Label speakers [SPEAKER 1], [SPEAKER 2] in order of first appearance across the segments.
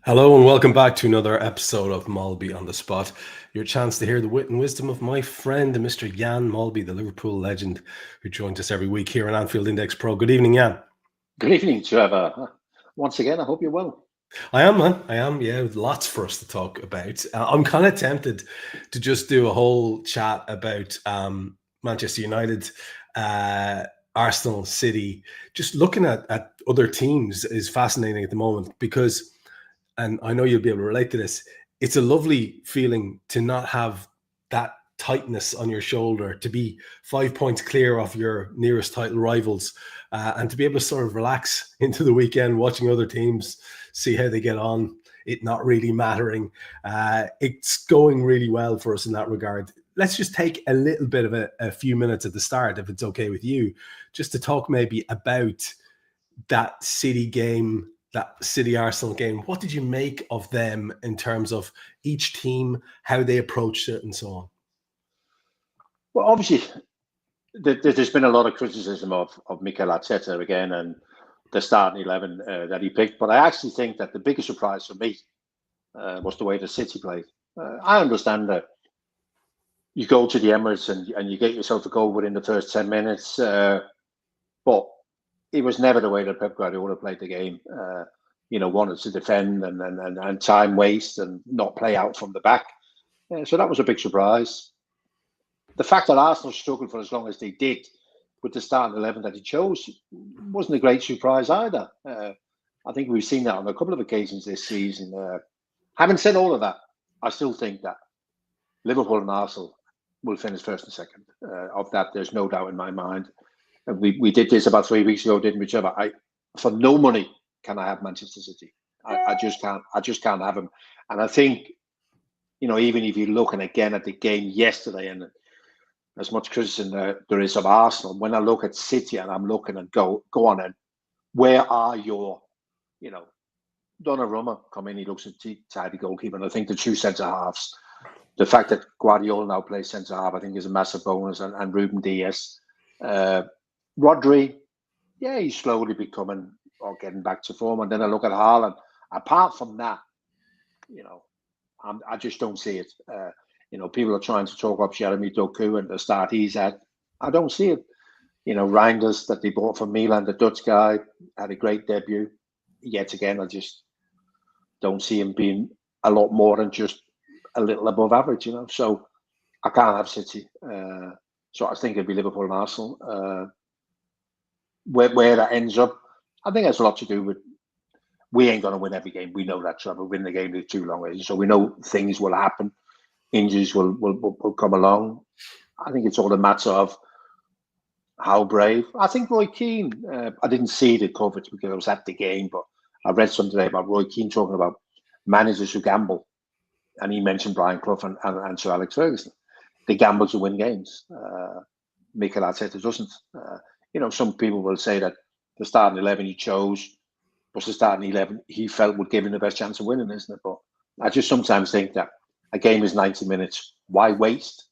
[SPEAKER 1] Hello and welcome back to another episode of Molby On The Spot. Your chance to hear the wit and wisdom of my friend, Mr. Jan Molby, the Liverpool legend, who joins us every week here on Anfield Index Pro. Good evening, Jan.
[SPEAKER 2] Good evening, Trevor. Once again, I hope you're well.
[SPEAKER 1] I am, man. I am, yeah. Lots for us to talk about. I'm kind of tempted to just do a whole chat about Manchester United, Arsenal, City. Just looking at other teams is fascinating at the moment because, and I know you'll be able to relate to this, it's a lovely feeling to not have that tightness on your shoulder, to be 5 points clear of your nearest title rivals, and to be able to sort of relax into the weekend, watching other teams, see how they get on, it not really mattering. It's going really well for us in that regard. Let's just take a little bit of a few minutes at the start, if it's okay with you, just to talk maybe about that City game, that City-Arsenal game. What did you make of them in terms of each team, how they approached it and so on?
[SPEAKER 2] Well, obviously, there's been a lot of criticism of Mikel Arteta again and the starting 11 that he picked. But I actually think that the biggest surprise for me was the way the City played. I understand that you go to the Emirates and you get yourself a goal within the first 10 minutes. But it was never the way that Pep Guardiola played the game. Wanted to defend and time waste and not play out from the back. So that was a big surprise. The fact that Arsenal struggled for as long as they did with the starting 11 that he chose wasn't a great surprise either. I think we've seen that on a couple of occasions this season. Having said all of that, I still think that Liverpool and Arsenal will finish first and second. Of that, there's no doubt in my mind. We did this about 3 weeks ago, didn't we, Trevor? For no money can I have Manchester City. I just can't. I just can't have them. And I think, even if you're looking again at the game yesterday, and as much criticism there is of Arsenal, when I look at City and I'm looking and go on, and where are your, Donnarumma come in, he looks a tidy goalkeeper, and I think the two centre halves, the fact that Guardiola now plays centre half, I think is a massive bonus, and Ruben Dias. Rodri, yeah, he's slowly becoming or getting back to form. And then I look at Haaland. Apart from that, I just don't see it. People are trying to talk up Jeremy Doku and the start he's at. I don't see it. Reinders that they bought from Milan, the Dutch guy, had a great debut. Yet again, I just don't see him being a lot more than just a little above average, So I can't have City. So I think it'll be Liverpool and Arsenal. Where that ends up, I think has a lot to do with we ain't going to win every game. We know that, Trevor. Win the game is too long. So we know things will happen. Injuries will come along. I think it's all a matter of how brave. I think Roy Keane, I didn't see the coverage because I was at the game, but I read something today about Roy Keane talking about managers who gamble. And he mentioned Brian Clough and Sir Alex Ferguson. They gamble to win games. Mikel Arteta doesn't. Some people will say that the starting 11 he chose was the starting 11 he felt would give him the best chance of winning, isn't it? But I just sometimes think that a game is 90 minutes. Why waste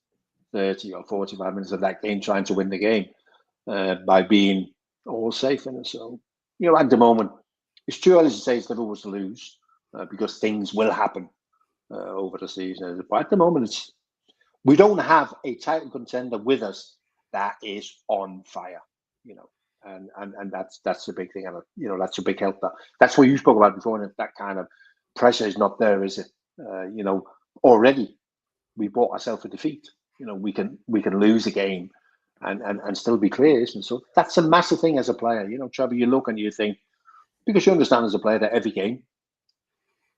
[SPEAKER 2] 30 or 45 minutes of that game trying to win the game by being all safe in it? So, at the moment, it's too early to say it's Liverpool to lose because things will happen over the season. But at the moment, we don't have a title contender with us that is on fire, and that's the big thing, and that's a big help. That's what you spoke about before, and that kind of pressure is not there, is it? Already we bought ourselves a defeat. We can lose a game and still be clear, isn't it? So that's a massive thing as a player. Trevor, you look and you think, because you understand as a player that every game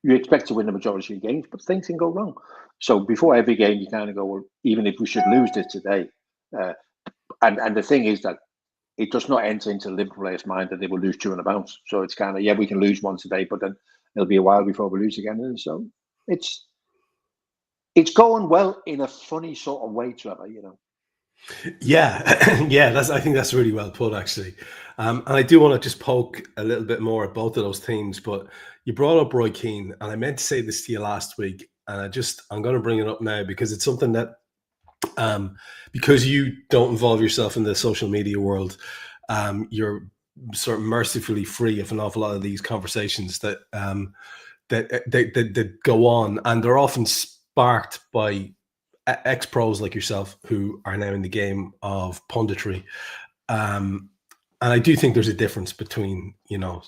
[SPEAKER 2] you expect to win the majority of games, but things can go wrong. So before every game, you kind of go, well, even if we should lose this today, and the thing is that it does not enter into the Liverpool players' mind that they will lose two in a bounce. So it's kind of, we can lose one today, but then it'll be a while before we lose again. And so it's going well in a funny sort of way, Trevor.
[SPEAKER 1] Yeah, I think that's really well put, actually. And I do want to just poke a little bit more at both of those teams. But you brought up Roy Keane, and I meant to say this to you last week, and I'm going to bring it up now because it's something that, because you don't involve yourself in the social media world, you're sort of mercifully free of an awful lot of these conversations that that go on, and they're often sparked by ex-pros like yourself who are now in the game of punditry. And I do think there's a difference between,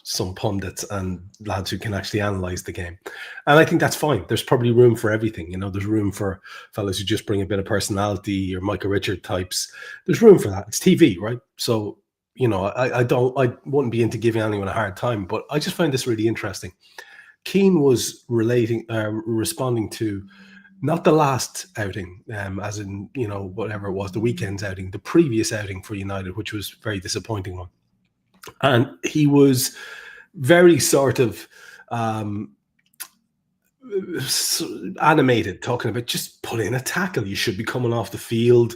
[SPEAKER 1] some pundits and lads who can actually analyze the game. And I think that's fine. There's probably room for everything. There's room for fellas who just bring a bit of personality, or Micah Richard types. There's room for that. It's TV, right? So, I wouldn't be into giving anyone a hard time, but I just find this really interesting. Keane was responding to not the last outing, as in, whatever it was, the weekend's outing, the previous outing for United, which was a very disappointing one. And he was very sort of animated, talking about just put in a tackle. You should be coming off the field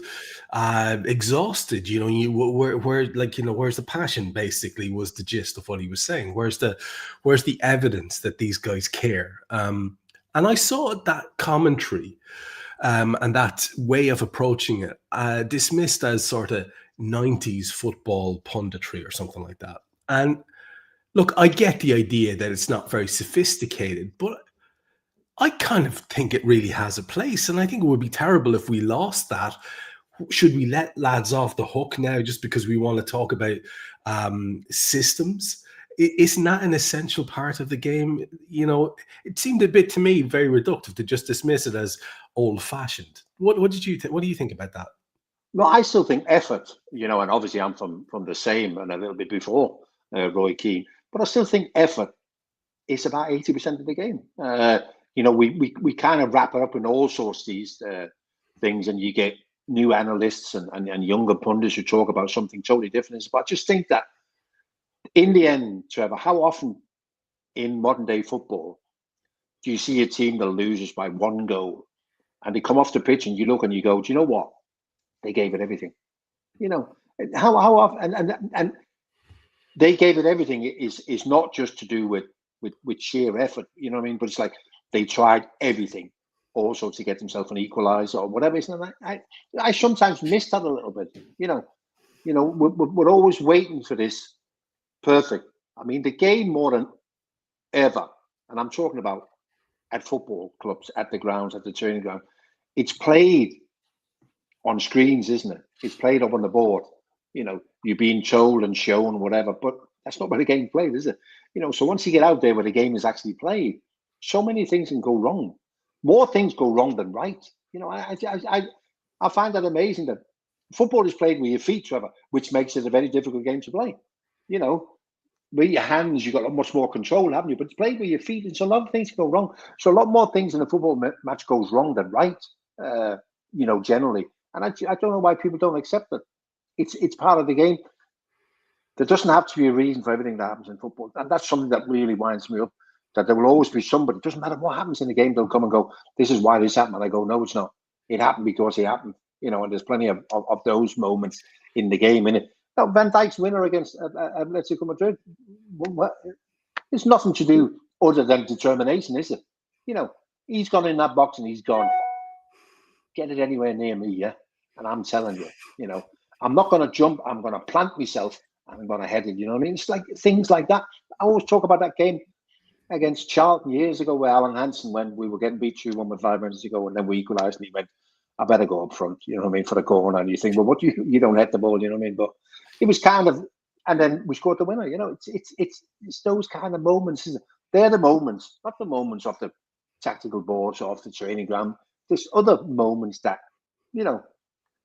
[SPEAKER 1] exhausted. Where's the passion? Basically, was the gist of what he was saying. Where's the evidence that these guys care? And I saw that commentary and that way of approaching it dismissed as sort of 90s football punditry or something like that. And look, I get the idea that it's not very sophisticated, but I kind of think it really has a place. And I think it would be terrible if we lost that. Should we let lads off the hook now just because we want to talk about systems? Isn't that an essential part of the game? It seemed a bit to me very reductive to just dismiss it as old-fashioned. What did you think? What do you think about that?
[SPEAKER 2] Well, I still think effort, and obviously I'm from the same and a little bit before Roy Keane, but I still think effort is about 80% of the game. We kind of wrap it up in all sorts of these things, and you get new analysts and younger pundits who talk about something totally different. But I just think that in the end, Trevor, how often in modern day football do you see a team that loses by one goal and they come off the pitch and you look and you go, do you know what? They gave it everything. How often and they gave it everything is not just to do with sheer effort, you know what I mean? But it's like they tried everything also to get themselves an equaliser or whatever. I sometimes miss that a little bit. We're always waiting for this perfect. I mean, the game more than ever, and I'm talking about at football clubs, at the grounds, at the training ground, it's played on screens, isn't it? It's played up on the board. You're being told and shown whatever, but that's not where the game's played, is it? So once you get out there where the game is actually played, so many things can go wrong. More things go wrong than right. I find that amazing that football is played with your feet, Trevor, which makes it a very difficult game to play. With your hands, you've got much more control, haven't you? But it's played with your feet, and so a lot of things go wrong. So a lot more things in a football match goes wrong than right, generally. And I don't know why people don't accept it. It's part of the game. There doesn't have to be a reason for everything that happens in football. And that's something that really winds me up, that there will always be somebody. It doesn't matter what happens in the game, they'll come and go, this is why this happened. And I go, no, it's not. It happened because it happened. And there's plenty of those moments in the game, innit? Now, Van Dijk's winner against Atletico Madrid, it's nothing to do other than determination, is it? He's gone in that box and he's gone, get it anywhere near me, yeah? And I'm telling you, I'm not going to jump. I'm going to plant myself and I'm going to head it. You know what I mean? It's like things like that. I always talk about that game against Charlton years ago where Alan Hansen, when we were getting beat 2-1 with 5 minutes to go, and then we equalised and he went, I better go up front, you know what I mean, for the corner. And you think, well, what you don't hit the ball, you know what I mean? But it was kind of, and then we scored the winner. It's those kind of moments. They're the moments, not the moments off the tactical boards or off the training ground. There's other moments that,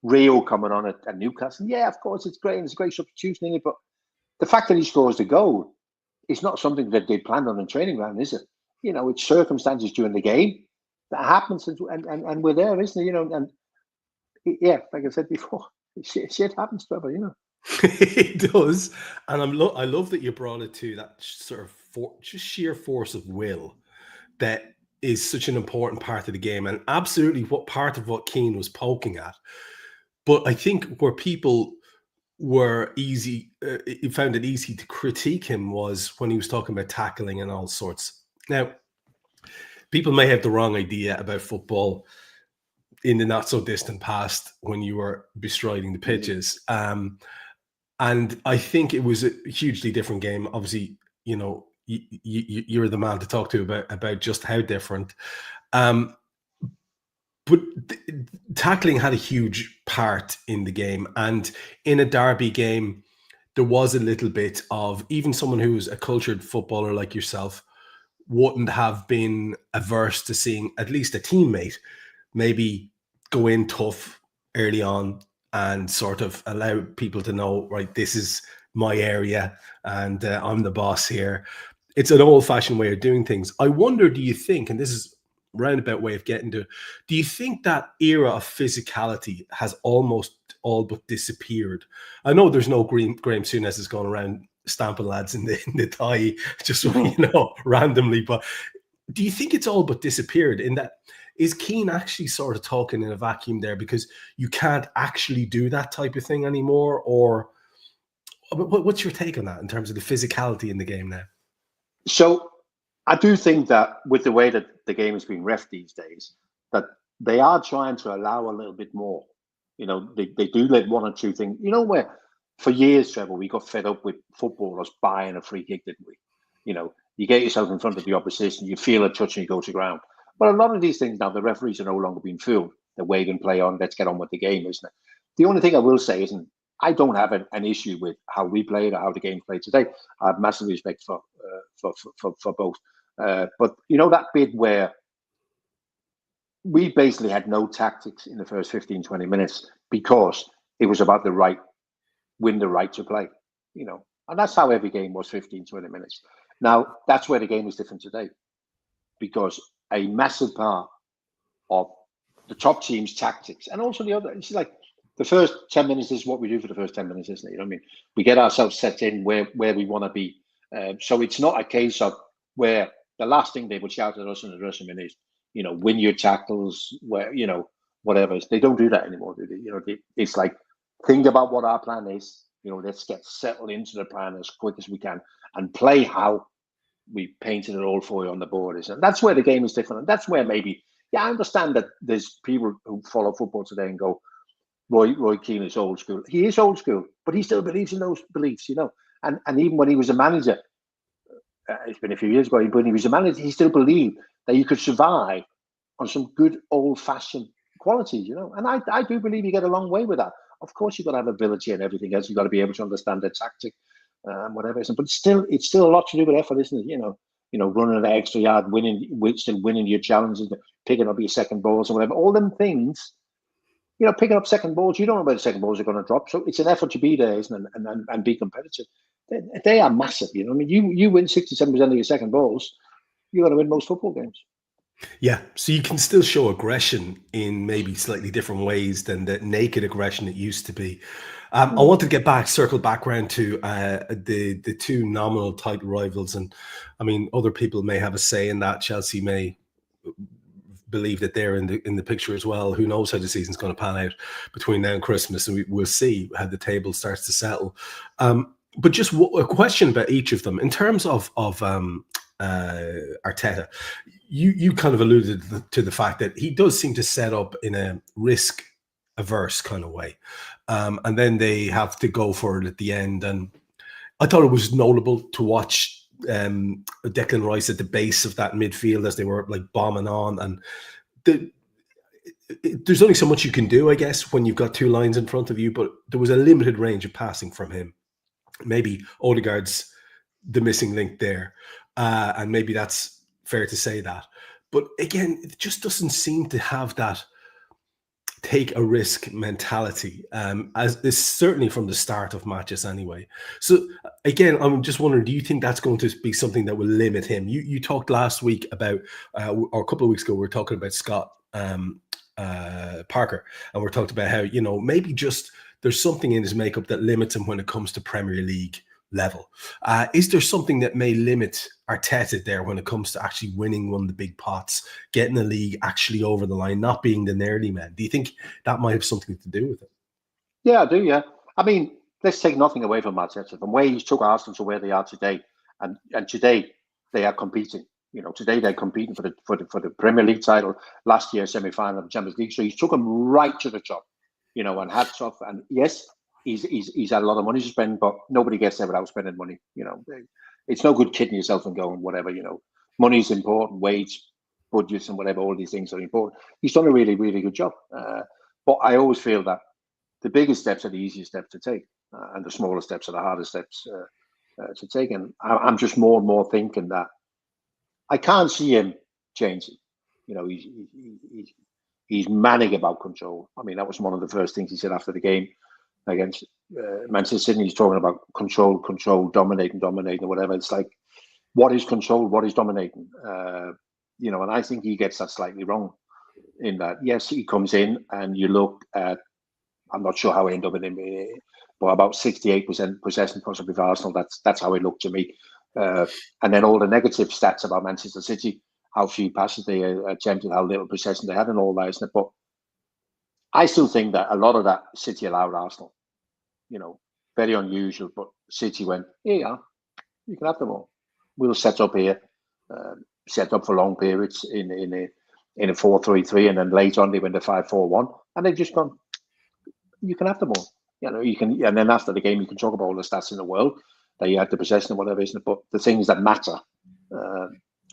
[SPEAKER 2] Rio coming on at Newcastle. Yeah, of course, it's great. And it's a great substitution in it. But the fact that he scores the goal is not something that they planned on in training ground, is it? It's circumstances during the game that happens, and we're there, isn't it? And yeah, like I said before, shit happens, Trevor,
[SPEAKER 1] It does. And I love that you brought it to that sort of just sheer force of will that is such an important part of the game, and absolutely what part of what Keane was poking at. But I think where people were found it easy to critique him was when he was talking about tackling and all sorts. Now, people may have the wrong idea about football in the not so distant past when you were bestriding the pitches. And I think it was a hugely different game. Obviously, you're the man to talk to about just how different. But tackling had a huge part in the game, and in a derby game, there was a little bit of, even someone who's a cultured footballer like yourself wouldn't have been averse to seeing at least a teammate maybe go in tough early on and sort of allow people to know, right, this is my area and I'm the boss here. It's an old-fashioned way of doing things. I wonder, do you think, and this is a roundabout way of getting to, do you think that era of physicality has almost all but disappeared? I know there's no Graham Souness is going around stamping lads in the thigh just randomly, but do you think it's all but disappeared? In that, is Keane actually sort of talking in a vacuum there because you can't actually do that type of thing anymore? Or what's your take on that in terms of the physicality in the game now?
[SPEAKER 2] So I do think that with the way that the game is being ref these days, that they are trying to allow a little bit more. They do let one or two things. Where for years, Trevor, we got fed up with footballers buying a free kick, didn't we? You get yourself in front of the opposition, you feel a touch and you go to ground. But a lot of these things now, the referees are no longer being fooled. They're waving play on, let's get on with the game, isn't it? The only thing I will say isn't, I don't have an issue with how we played or how the game's played today. I have massive respect for both. But that bit where we basically had no tactics in the first 15, 20 minutes because it was about win the right to play, and that's how every game was 15, 20 minutes. Now, that's where the game is different today, because a massive part of the top team's tactics, and also the other, it's like the first 10 minutes is what we do for the first 10 minutes, isn't it? You know what I mean? We get ourselves set in where we want to be. So it's not a case of where the last thing they would shout at us in the dressing room is, win your tackles, where, whatever. They don't do that anymore, do they? It's like, think about what our plan is. Let's get settled into the plan as quick as we can and play how we painted it all for you on the board. And that's where the game is different. And that's where maybe, I understand that there's people who follow football today and go, Roy Keane is old school. He is old school, but he still believes in those beliefs, And even when he was a manager, it's been a few years ago, when he was a manager, he still believed that you could survive on some good old-fashioned qualities, And I do believe you get a long way with that. Of course, you've got to have ability and everything else. You've got to be able to understand the tactic and whatever. But it's still a lot to do with effort, isn't it? Running an extra yard, still winning your challenges, picking up your second balls and whatever. All them things, picking up second balls, you don't know where the second balls are going to drop. So it's an effort to be there, isn't it? And be competitive. They are massive. I mean, you win 67% of your second balls, you're going to win most football games.
[SPEAKER 1] Yeah, so you can still show aggression in maybe slightly different ways than the naked aggression it used to be. I want to circle back around to the two nominal title rivals. And I mean, other people may have a say in that. Chelsea may believe that they're in the picture as well. Who knows how the season's going to pan out between now and Christmas, and we'll see how the table starts to settle. But just a question about each of them in terms of Arteta. You kind of alluded to the fact that he does seem to set up in a risk-averse kind of way, and then they have to go for it at the end. And I thought it was notable to watch Declan Rice at the base of that midfield as they were like bombing on. And there's only so much you can do, I guess, when you've got two lines in front of you. But there was a limited range of passing from him. Maybe Odegaard's the missing link there, and maybe that's fair to say that. But again, it just doesn't seem to have that take a risk mentality, as is certainly from the start of matches anyway. So again, I'm just wondering, do you think that's going to be something that will limit him? You talked last week about, or a couple of weeks ago, we were talking about Scott Parker, and we talked about how, maybe just there's something in his makeup that limits him when it comes to Premier League level. Is there something that may limit Arteta there when it comes to actually winning one of the big pots, getting the league actually over the line, not being the nearly man? Do you think that might have something to do with it?
[SPEAKER 2] Yeah, I do, yeah. I mean, let's take nothing away from Arteta, from where he took Arsenal to where they are today. And today they are competing. Today they're competing for the Premier League title. Last year, semi-final of the Champions League. So he took them right to the top, and hats off. And yes, he's had a lot of money to spend, but nobody gets there without spending money. it's no good kidding yourself and going whatever. Money's important, wage, budgets, and whatever. All these things are important. He's done a really, really good job. But I always feel that the biggest steps are the easiest steps to take, and the smaller steps are the hardest steps to take. And I'm just more and more thinking that I can't see him changing. He's manic about control. I mean, that was one of the first things he said after the game against Manchester City. He's talking about control, dominating, or whatever. It's like, what is control? What is dominating? And I think he gets that slightly wrong in that. Yes, he comes in and you look at, I'm not sure how he ended up in him, but about 68% possession possibly for Arsenal. That's how it looked to me. And then all the negative stats about Manchester City, how few passes they attempted, how little possession they had, and all that, isn't it? But I still think that a lot of that City allowed Arsenal. Very unusual, but City went, here you are, you can have them all. We'll set up here, set up for long periods in a 4-3-3, and then later on they went to 5-4-1, and they've just gone, you can have them all. You can, and then after the game you can talk about all the stats in the world that you had the possession and whatever, isn't it? But the things that matter.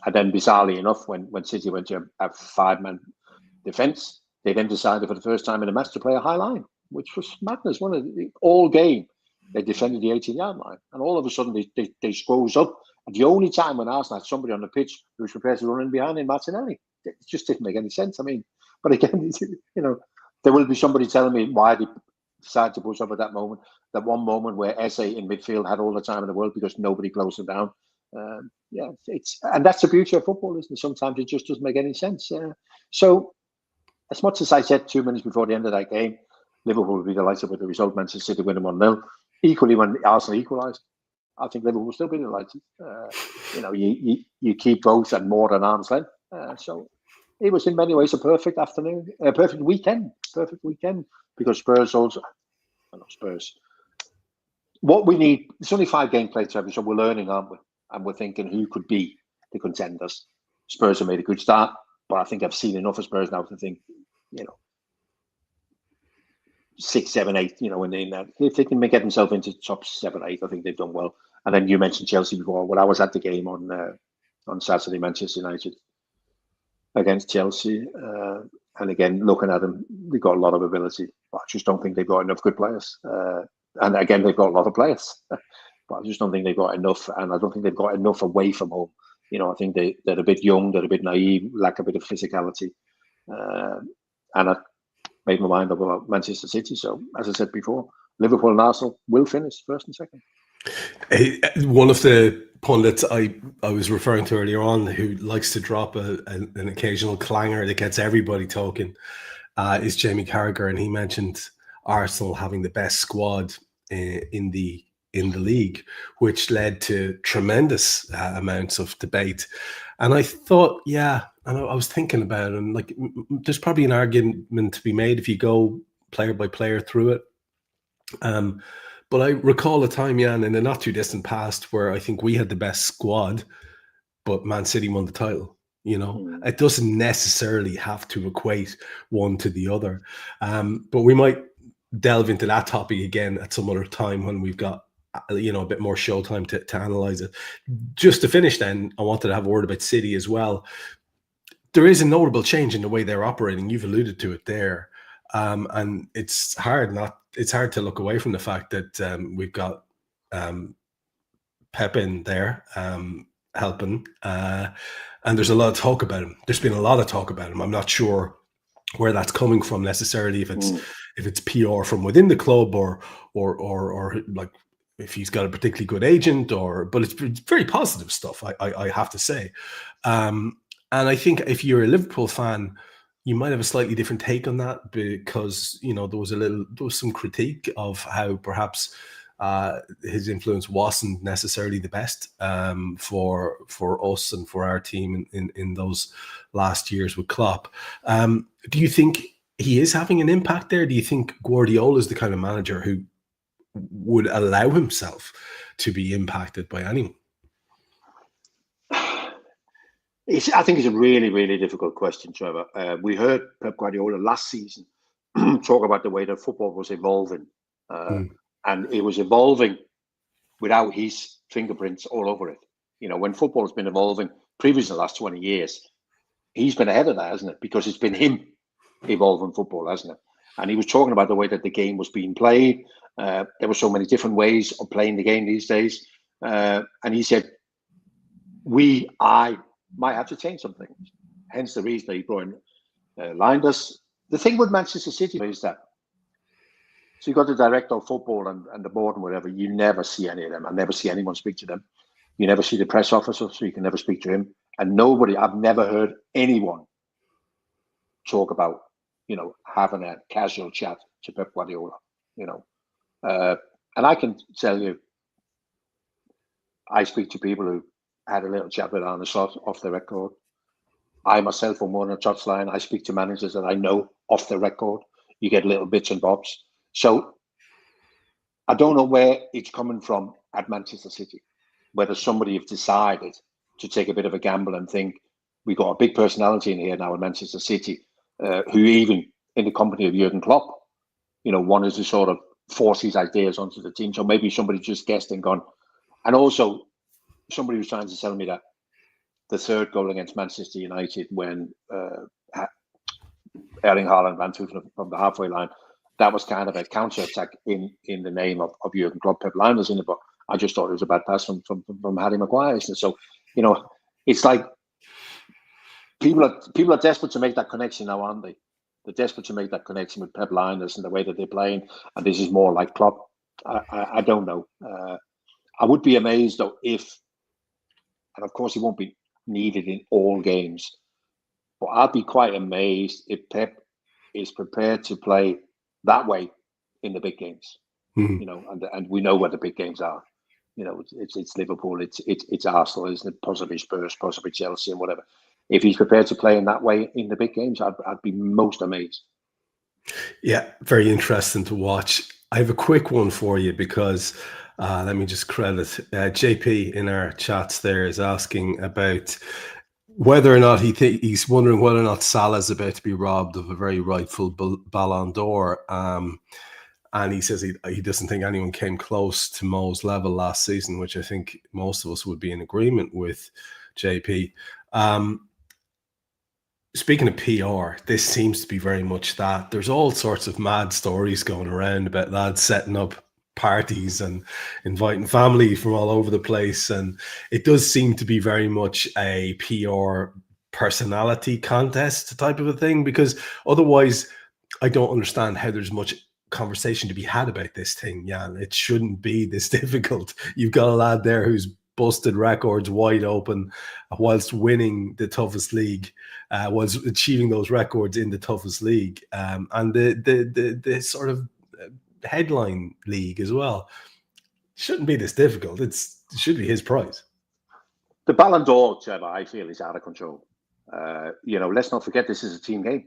[SPEAKER 2] And then bizarrely enough, when City went to a 5-man defence, they then decided for the first time in the match to play a high line, which was madness. All game they defended the 18-yard line, and all of a sudden they scrolls up. And the only time when Arsenal had somebody on the pitch who was prepared to run in behind in Martinelli, it just didn't make any sense. I mean, but again, there will be somebody telling me why they decided to push up at that moment. That one moment where Eze in midfield had all the time in the world because nobody closed him down. And that's the beauty of football, isn't it? Sometimes it just doesn't make any sense. So, as much as I said 2 minutes before the end of that game, Liverpool would be delighted with the result. Manchester City winning 1-0. Equally, when Arsenal equalised, I think Liverpool will still be delighted. You keep both at more than arm's length. So it was in many ways a perfect afternoon, a perfect weekend because Spurs also. Spurs. What we need, it's only 5 games played, Trevor, so we're learning, aren't we? And we're thinking who could be the contenders. Spurs have made a good start, but I think I've seen enough of Spurs now to think, 6, 7, 8, if they can get themselves into top 7, 8, I think they've done well. And then you mentioned Chelsea before. Well, I was at the game on Saturday, Manchester United against Chelsea. And again, looking at them, they've got a lot of ability. But I just don't think they've got enough good players. And again, they've got a lot of players. But I just don't think they've got enough. And I don't think they've got enough away from home. I think they're a bit young, they're a bit naive, lack a bit of physicality. And I made my mind up about Manchester City. So, as I said before, Liverpool and Arsenal will finish first and second.
[SPEAKER 1] One of the pundits I was referring to earlier on, who likes to drop an occasional clanger that gets everybody talking, is Jamie Carragher, and he mentioned Arsenal having the best squad in the league, which led to tremendous amounts of debate. And I thought, I was thinking about it, and like, there's probably an argument to be made if you go player by player through it. But I recall a time, Jan, in the not too distant past where I think we had the best squad, but Man City won the title. It doesn't necessarily have to equate one to the other. But we might delve into that topic again at some other time when we've got a bit more showtime to analyze it. Just to finish then, I wanted to have a word about City as well. There is a notable change in the way they're operating. You've alluded to it there. And it's hard to look away from the fact that we've got Pep in there helping, and there's a lot of talk about him. There's been a lot of talk about him. I'm not sure where that's coming from necessarily, if it's PR from within the club or like if he's got a particularly good agent, but it's very positive stuff, I have to say. And I think if you're a Liverpool fan, you might have a slightly different take on that because, there was some critique of how perhaps his influence wasn't necessarily the best for us and for our team in those last years with Klopp. Do you think he is having an impact there? Do you think Guardiola is the kind of manager who would allow himself to be impacted by anyone?
[SPEAKER 2] I think it's a really, really difficult question, Trevor. We heard Pep Guardiola last season talk about the way that football was evolving. And it was evolving without his fingerprints all over it. You know, when football has been evolving previously in the last 20 years, he's been ahead of that, hasn't it? Because it's been him evolving football, hasn't it? And he was talking about the way that the game was being played. There were so many different ways of playing the game these days. And he said, I might have to change something. Hence the reason that he brought in Linders. The thing with Manchester City is that, so you've got the director of football and the board and whatever, you never see any of them. I never see anyone speak to them. You never see the press officer, so you can never speak to him. And I've never heard anyone talk about, you know, having a casual chat to Pep Guardiola, you know. And I can tell you, I speak to people who had a little chat with Arne Slot off the record. I myself am on a touchline. I speak to managers that I know off the record. You get little bits and bobs. So I don't know where it's coming from at Manchester City, whether somebody have decided to take a bit of a gamble and think we've got a big personality in here now in Manchester City, who even in the company of Jurgen Klopp, you know, wanted to sort of force his ideas onto the team. So maybe somebody just guessed and gone. And also somebody was trying to tell me that the third goal against Manchester United when Erling Haaland ran through from the halfway line, that was kind of a counter-attack in the name of Jurgen Klopp. Pep Linders in it, but I just thought it was a bad pass from Harry Maguire. So, you know, it's like people are desperate to make that connection now, aren't they? They're desperate to make that connection with Pep Linders and the way that they're playing. And this is more like Klopp. I don't know. I would be amazed though if, and of course he won't be needed in all games, but I'd be quite amazed if Pep is prepared to play that way in the big games.
[SPEAKER 1] Mm-hmm.
[SPEAKER 2] You know, and we know what the big games are. You know, it's Liverpool, it's Arsenal, isn't it? Possibly Spurs, possibly Chelsea, and whatever. If he's prepared to play in that way in the big games, I'd be most amazed.
[SPEAKER 1] Yeah, very interesting to watch. I have a quick one for you because let me just credit JP in our chats there is asking about whether or not he's wondering whether or not Salah's about to be robbed of a very rightful Ballon d'Or. And he says he doesn't think anyone came close to Mo's level last season, which I think most of us would be in agreement with, JP. Speaking of PR, this seems to be very much that. There's all sorts of mad stories going around about lads setting up parties and inviting family from all over the place. And it does seem to be very much a PR personality contest type of a thing, because otherwise I don't understand how there's much conversation to be had about this thing, Jan. It shouldn't be this difficult. You've got a lad there who's busted records wide open whilst winning the toughest league, was achieving those records in the toughest league, and the sort of headline league as well. Shouldn't be this difficult. It should be his prize.
[SPEAKER 2] The Ballon d'Or, Trevor, I feel, is out of control. You know, let's not forget this is a team game.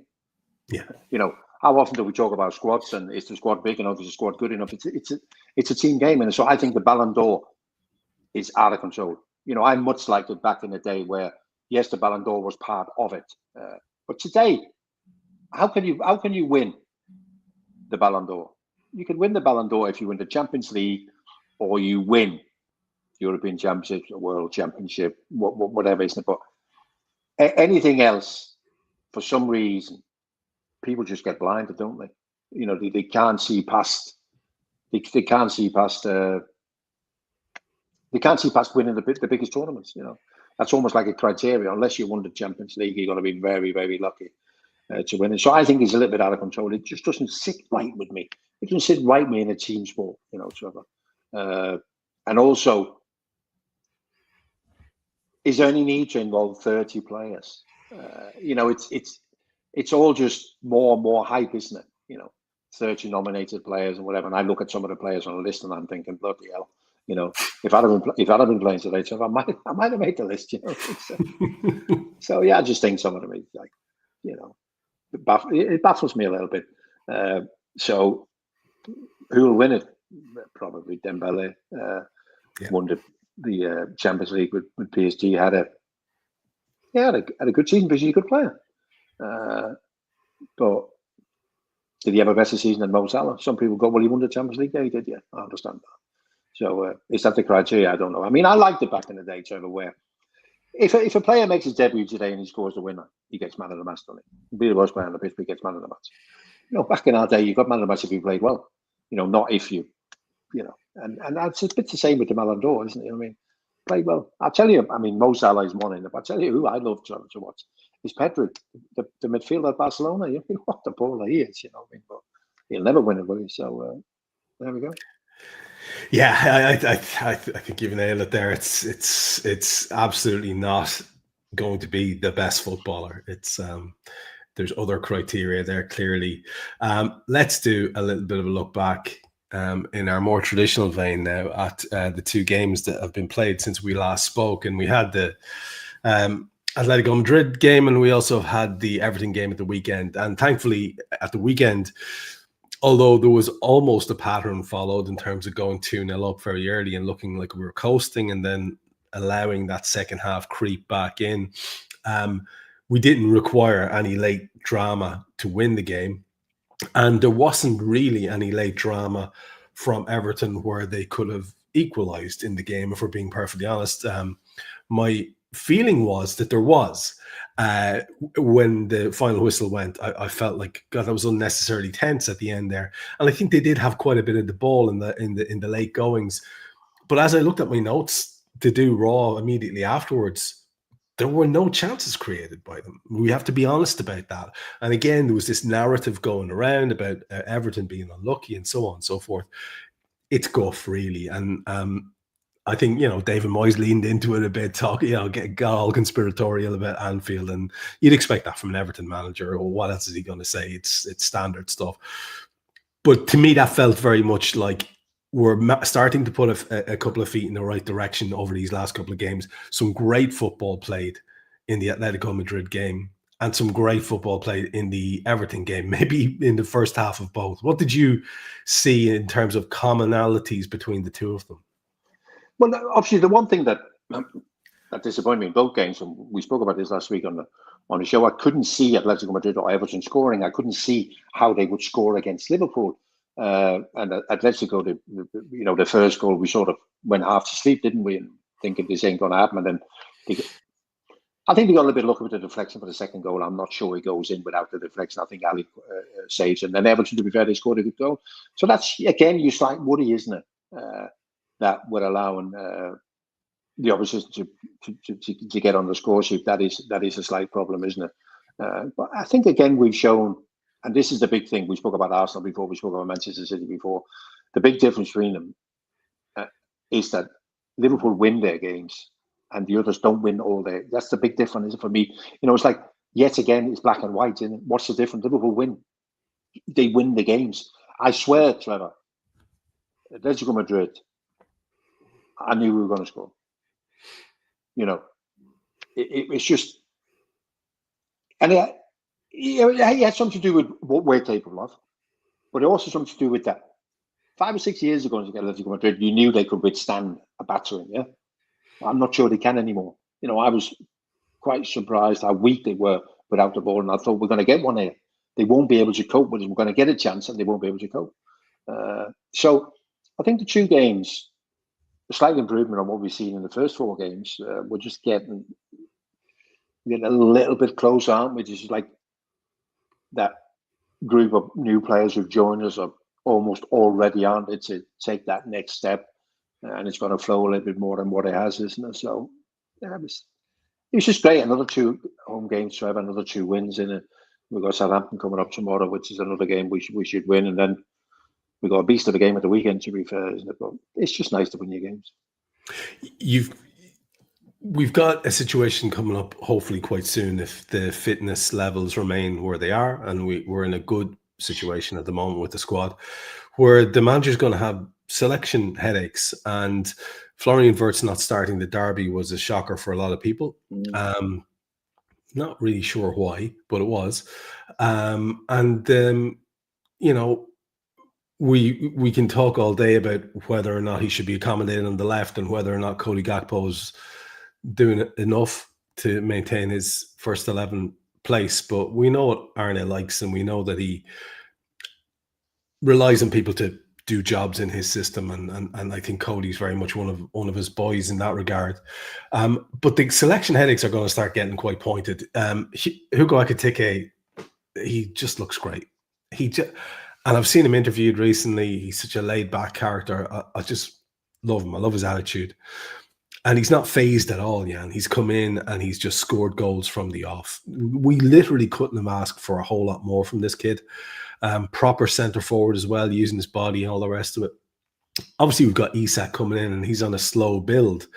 [SPEAKER 1] Yeah.
[SPEAKER 2] You know, how often do we talk about squads and is the squad big enough? Is the squad good enough? It's a team game, and so I think the Ballon d'Or is out of control. You know, I much liked it back in the day where, yes, the Ballon d'Or was part of it. But today, how can you win the Ballon d'Or? You can win the Ballon d'Or if you win the Champions League or you win European Championships, World Championship, whatever, isn't it? But anything else, for some reason, people just get blinded, don't they? You know, they can't see past. They can't see past. They can't see past winning the biggest tournaments. You know, that's almost like a criteria. Unless you won the Champions League, you're going to be very, very lucky to win it. So I think it's a little bit out of control. It just doesn't sit right with me. It doesn't sit right with me in a team sport. You know, Trevor. And also, is there any need to involve 30 players? You know, it's all just more and more hype, isn't it? You know, 30 nominated players and whatever. And I look at some of the players on the list and I'm thinking, bloody hell. You know, if I'd have been playing today, I might have made the list. You know, so yeah, I just think some of them, like, you know, it baffles me a little bit. So, who will win it? Probably Dembele. Won the Champions League with PSG. Had a good season because he's a good player. But did he have a better season than Mo Salah? Some people go, well, he won the Champions League. Yeah, he did. Yeah, I understand that. So is that the criteria? I don't know. I mean, I liked it back in the day, Trevor, where if a player makes his debut today and he scores the winner, he gets man of the match, doesn't he? Be the worst player on the pitch, but he gets man of the match. Back in our day, you got man of the match if you played well. Not if you, and that's a bit the same with the Ballon d'Or, isn't it? I mean, played well. I'll tell you, I mean, Mo Salah's one in it, but I'll tell you who I love to watch is Pedri, the midfielder at Barcelona. What the baller he is, but he'll never win it, will he? So there we go.
[SPEAKER 1] Yeah, I think you've nailed it there. It's absolutely not going to be the best footballer. It's there's other criteria there clearly. Let's do a little bit of a look back in our more traditional vein now at the two games that have been played since we last spoke, and we had the Atletico Madrid game, and we also had the Everton game at the weekend. And thankfully, at the weekend, although there was almost a pattern followed in terms of going 2-0 up very early and looking like we were coasting and then allowing that second half creep back in, we didn't require any late drama to win the game. And there wasn't really any late drama from Everton where they could have equalised in the game, if we're being perfectly honest. My feeling was that there was. When the final whistle went, I felt like, God, that was unnecessarily tense at the end there. And I think they did have quite a bit of the ball in the late goings. But as I looked at my notes to do Raw immediately afterwards, there were no chances created by them. We have to be honest about that. And again, there was this narrative going around about Everton being unlucky and so on and so forth. It's guff, really. And I think, David Moyes leaned into it a bit, got all conspiratorial about Anfield, and you'd expect that from an Everton manager. Or what else is he going to say? It's standard stuff. But to me, that felt very much like we're starting to put a couple of feet in the right direction over these last couple of games. Some great football played in the Atletico Madrid game, and some great football played in the Everton game, maybe in the first half of both. What did you see in terms of commonalities between the two of them?
[SPEAKER 2] Well, obviously, the one thing that disappointed me in both games, and we spoke about this last week on the show, I couldn't see Atletico Madrid or Everton scoring. I couldn't see how they would score against Liverpool. And Atletico, the first goal, we sort of went half to sleep, didn't we? And thinking this ain't going to happen. And then I think they got a little bit lucky with the deflection for the second goal. I'm not sure he goes in without the deflection. I think Ali saves it. And then Everton, to be fair, they scored a good goal. So that's, again, you slight worry, isn't it? That we're allowing the opposition to get on the score sheet. That is a slight problem, isn't it? But I think, again, we've shown, and this is the big thing, we spoke about Arsenal before, we spoke about Manchester City before, the big difference between them is that Liverpool win their games and the others don't win all their. That's the big difference, isn't it, for me? It's like, yet again, it's black and white, isn't it? What's the difference? Liverpool win. They win the games. I swear, Trevor, Atletico Madrid, I knew we were going to score. It's just, and it had something to do with what we're capable of, but it also something to do with that 5 or 6 years ago, against Atletico Madrid, you knew they could withstand a battering. Yeah, I'm not sure they can anymore. I was quite surprised how weak they were without the ball, and I thought we're going to get one here. They won't be able to cope with it. We're going to get a chance, and they won't be able to cope. So I think the two games, a slight improvement on what we've seen in the first 4 games. We're just getting a little bit closer, aren't we? Just like that group of new players who've joined us are almost already on it to take that next step, and it's going to flow a little bit more than what it has, isn't it? So yeah, it was just great. Another 2 home games to have, another 2 wins in it. We've got Southampton coming up tomorrow, which is another game we should win, and then we got a beast of a game at the weekend, to be fair, isn't it? But it's just nice to win your games.
[SPEAKER 1] We've got a situation coming up, hopefully quite soon, if the fitness levels remain where they are, and we're in a good situation at the moment with the squad, where the manager's going to have selection headaches, and Florian Wirtz not starting the derby was a shocker for a lot of people. Not really sure why, but it was. We can talk all day about whether or not he should be accommodated on the left and whether or not Cody Gakpo's doing enough to maintain his first 11 place. But we know what Arne likes, and we know that he relies on people to do jobs in his system, and I think Cody's very much one of his boys in that regard. But the selection headaches are going to start getting quite pointed. Hugo Ekitike, he just looks great. And I've seen him interviewed recently. He's such a laid back character. I just love him. I love his attitude. And he's not phased at all, Jan. He's come in and he's just scored goals from the off. We literally couldn't have asked for a whole lot more from this kid. Proper centre forward as well, using his body and all the rest of it. Obviously, we've got Isak coming in and he's on a slow build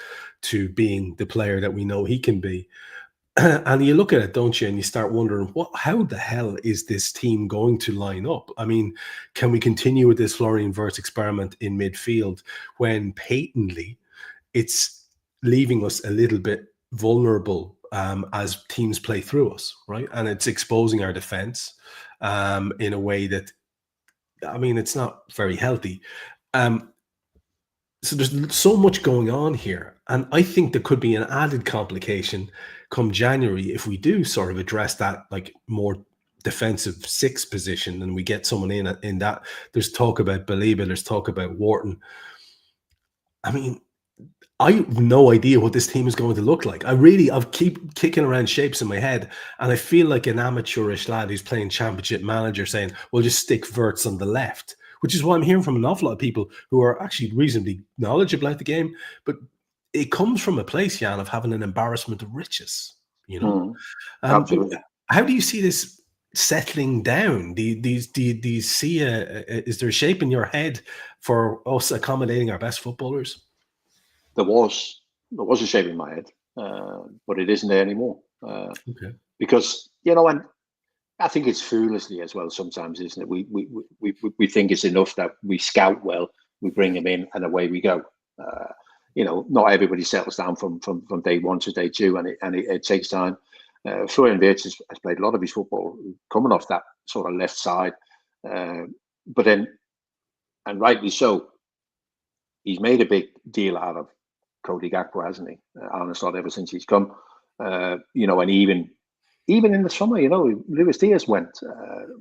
[SPEAKER 1] to being the player that we know he can be. And you look at it, don't you, and you start wondering, how the hell is this team going to line up? I mean, can we continue with this Florian Wirtz experiment in midfield when patently it's leaving us a little bit vulnerable as teams play through us, right? And it's exposing our defense in a way that, I mean, it's not very healthy. So there's so much going on here. And I think there could be an added complication come January if we do sort of address that like more defensive six position and we get someone in that. There's talk about Baliba, there's talk about Wharton. I mean, I have no idea what this team is going to look like. I've keep kicking around shapes in my head, and I feel like an amateurish lad who's playing championship manager saying, well, just stick Wirtz on the left, which is what I'm hearing from an awful lot of people who are actually reasonably knowledgeable about the game. But it comes from a place, Jan, of having an embarrassment of riches, you know?
[SPEAKER 2] Absolutely.
[SPEAKER 1] How do you see this settling down? Do you see is there a shape in your head for us accommodating our best footballers?
[SPEAKER 2] There was a shape in my head, but it isn't there anymore.
[SPEAKER 1] Okay.
[SPEAKER 2] Because, you know, and I think it's foolishly as well sometimes, isn't it? We think it's enough that we scout well, we bring him in, and away we go. You know, not everybody settles down from day one to day two, and it takes time. Florian Wirtz has played a lot of his football coming off that sort of left side, but then, and rightly so, he's made a big deal out of Cody Gakpo, hasn't he? Arne Slot, ever since he's come, you know, and even in the summer, you know, Luis Diaz went,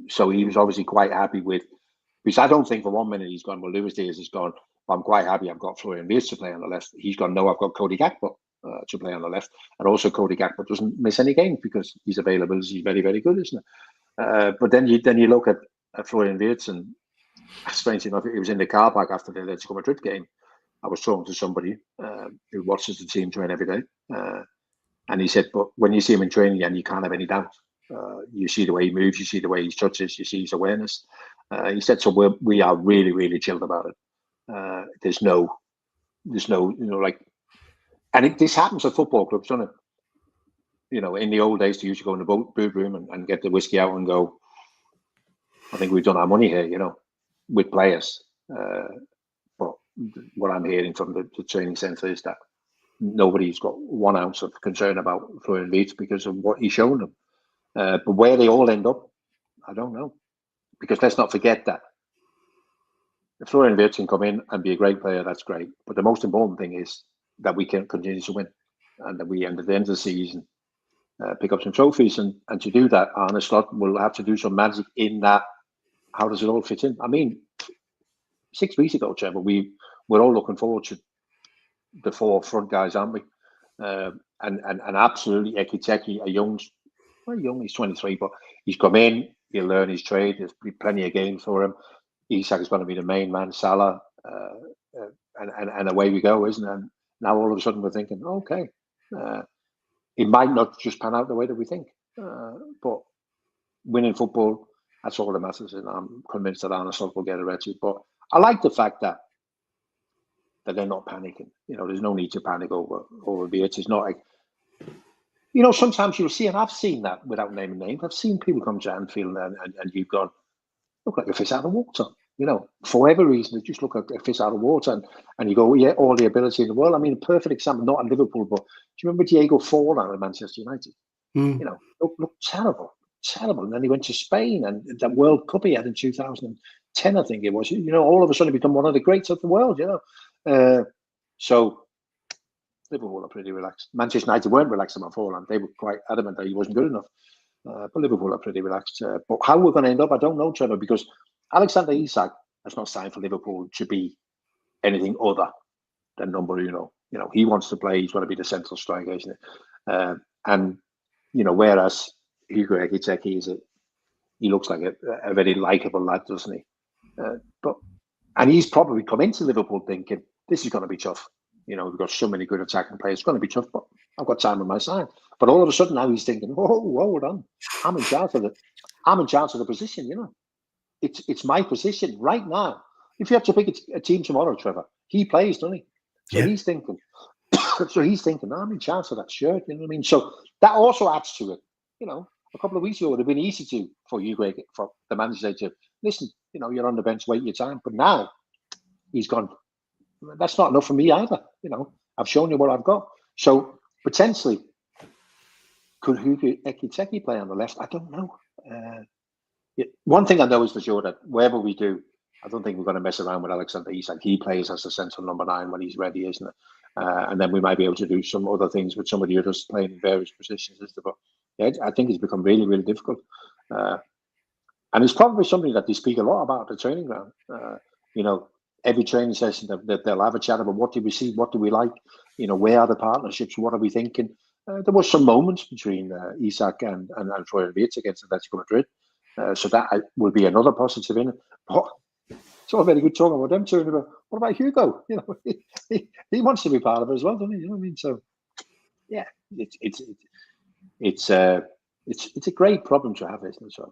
[SPEAKER 2] so he was obviously quite happy with. Because I don't think for 1 minute he's gone, well, Luis Diaz has gone, I'm quite happy I've got Florian Wirtz to play on the left. He's gone, no, I've got Cody Gakpo to play on the left, and also Cody Gakpo doesn't miss any games because his availability is very, very good, isn't it? But then you look at Florian Wirtz, and strangely enough, it was in the car park after the Atletico Madrid game. I was talking to somebody who watches the team train every day, and he said, but when you see him in training, and you can't have any doubt. You see the way he moves, you see the way he touches, you see his awareness. He said, so we are really, really chilled about it. There's no, you know, like, and this happens at football clubs, doesn't it? You know, in the old days, they used to go in the boot room and get the whiskey out and go, I think we've done our money here, you know, with players. But what I'm hearing from the training centre is that nobody's got 1 ounce of concern about Florian Wirtz because of what he's shown them. But where they all end up, I don't know. Because let's not forget that if Florian Wirtz can come in and be a great player, that's great. But the most important thing is that we can continue to win, and that we, at the end of the season, pick up some trophies. And to do that, Arne Slot will have to do some magic in that. How does it all fit in? I mean, 6 weeks ago, Trevor, we're all looking forward to the 4 front guys, aren't we? And absolutely, Ekiteke, he's 23, but he's come in, he'll learn his trade. There's plenty of games for him. Isak is going to be the main man, Salah, and away we go, isn't it? And now all of a sudden we're thinking, okay, it might not just pan out the way that we think, but winning football, that's all that matters, and I'm convinced that Arne Slot will get arrested. But I like the fact that they're not panicking. You know, there's no need to panic over Wirtz. It's not like, you know, sometimes you'll see, and I've seen that without naming names. I've seen people come to Anfield and you've gone, look like a fish out of water. You know, for whatever reason, they just look like a fish out of water, and you go, yeah, all the ability in the world. I mean, a perfect example, not at Liverpool, but do you remember Diego Forlan at Manchester United? You know, looked terrible. And then he went to Spain, and that World Cup he had in 2010, I think it was. You know, all of a sudden he become one of the greats of the world. You know, so Liverpool are pretty relaxed. Manchester United weren't relaxed about Forlan; they were quite adamant that he wasn't good enough. But Liverpool are pretty relaxed. But how we're going to end up, I don't know, Trevor, because Alexander Isak has not signed for Liverpool to be anything other than number uno. You know, he wants to play. He's going to be the central striker, isn't it? And you know, whereas Hugo Ekitike he looks like a very likable lad, doesn't he? And he's probably come into Liverpool thinking this is going to be tough. You know, we've got so many good attacking players. It's going to be tough, but I've got time on my side. But all of a sudden now he's thinking, "Whoa, hold on! I'm in charge of the position. You know, it's my position right now. If you have to pick a team tomorrow, Trevor, he plays, doesn't he? So he's thinking, I'm in charge of that shirt. You know what I mean? So that also adds to it. You know, a couple of weeks ago it would have been easy for the manager to listen. You know, you're on the bench, wait your time. But now he's gone. That's not enough for me either. You know, I've shown you what I've got. So potentially, could Hugo Ekitike play on the left? I don't know. One thing I know is for sure that wherever we do, I don't think we're going to mess around with Alexander Isak. He plays as the central number 9 when he's ready, isn't it? And then we might be able to do some other things with some of the others playing in various positions. But yeah, I think it's become really, really difficult. And it's probably something that they speak a lot about at the training ground. You know, every training session that they'll have a chat about what do we see, what do we like, you know, where are the partnerships, what are we thinking? There was some moments between Isak and Florian Wirtz against Atletico Madrid. So that will be another positive in it. But it's all very good talking about them two. What about Hugo? You know, he wants to be part of it as well, doesn't he? You know what I mean? So yeah, it's a great problem to have, isn't it? So,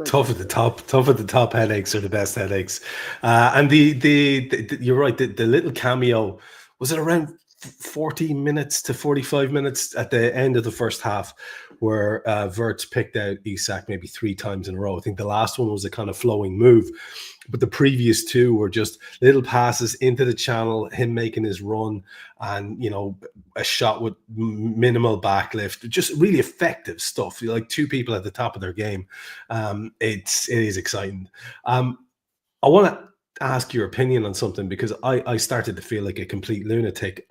[SPEAKER 1] tough at the top headaches are the best headaches. And the you're right. The little cameo, was it around 40 minutes to 45 minutes at the end of the first half, where Wirtz picked out Isak maybe 3 times in a row. I think the last one was a kind of flowing move, but the previous 2 were just little passes into the channel, him making his run, and you know, a shot with minimal backlift, just really effective stuff. Like 2 people at the top of their game. It is exciting. I want to ask your opinion on something, because I started to feel like a complete lunatic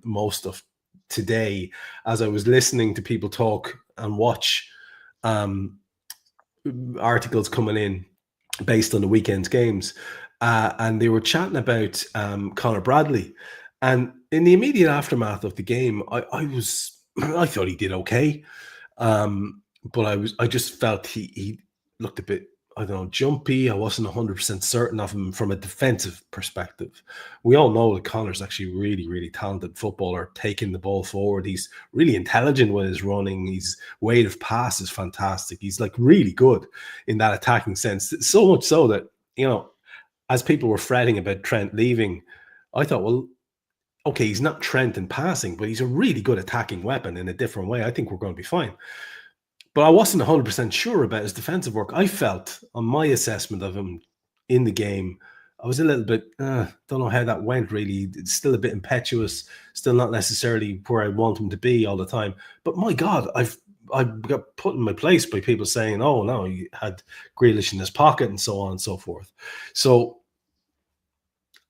[SPEAKER 1] most of today as I was listening to people talk and watch articles coming in based on the weekend's games, and they were chatting about Conor Bradley, and in the immediate aftermath of the game, I thought he did okay, but I just felt he looked a bit, I don't know, jumpy. I wasn't 100% certain of him from a defensive perspective. We all know that Conor's actually really, really talented footballer, taking the ball forward. He's really intelligent with his running. His weight of pass is fantastic. He's like really good in that attacking sense. So much so that, you know, as people were fretting about Trent leaving, I thought, well, okay, he's not Trent in passing, but he's a really good attacking weapon in a different way. I think we're going to be fine. But I wasn't 100% sure about his defensive work. I felt, on my assessment of him in the game, I was a little bit, don't know how that went really. It's still a bit impetuous, still not necessarily where I want him to be all the time. But my God, I got put in my place by people saying, oh, no, he had Grealish in his pocket and so on and so forth. So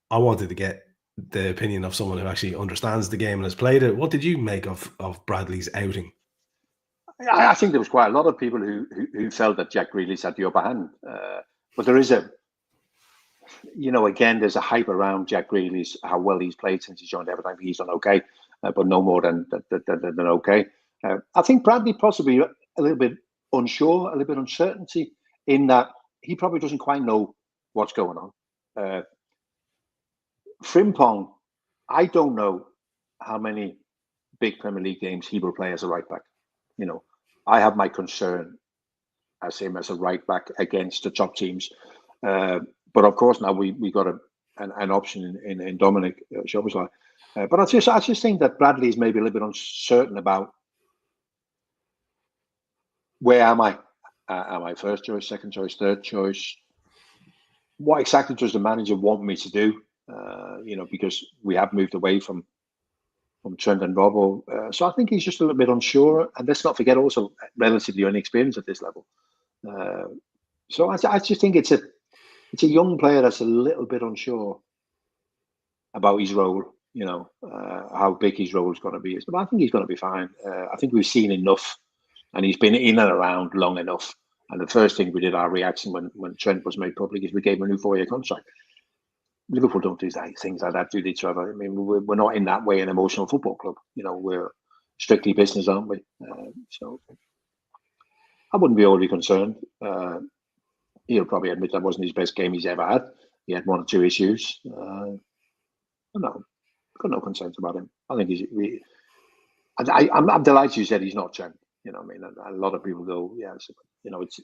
[SPEAKER 1] I wanted to get the opinion of someone who actually understands the game and has played it. What did you make of Bradley's outing?
[SPEAKER 2] I think there was quite a lot of people who felt that Jack Grealish had the upper hand. But there is again, there's a hype around Jack Grealish, how well he's played since he joined Everton. He's done okay, but no more than okay. I think Bradley possibly a little bit unsure, a little bit uncertainty in that he probably doesn't quite know what's going on. Frimpong, I don't know how many big Premier League games he will play as a right back. You know, I have my concern as him as a right back against the top teams. But of course, now we got an option in Dominic Szoboszlai. But I just think that Bradley is maybe a little bit uncertain about where am I? Am I first choice, second choice, third choice? What exactly does the manager want me to do? Because we have moved away from Trent and Robbo. So I think he's just a little bit unsure. And let's not forget, also relatively inexperienced at this level. So I just think it's a young player that's a little bit unsure about his role, how big his role is going to be. But I think he's going to be fine. I think we've seen enough, and he's been in and around long enough And the first thing we did, our reaction when Trent was made public, is we gave him a new 4-year contract. Liverpool don't do things like that, do they, Trevor? I mean, we're not in that way an emotional football club. You know, we're strictly business, aren't we? So I wouldn't be overly concerned. He'll probably admit that wasn't his best game he's ever had. He had 1 or 2 issues. No, got no concerns about him. I think I'm delighted you said he's not Trent. You know, I mean, a lot of people go, yeah, you know, it's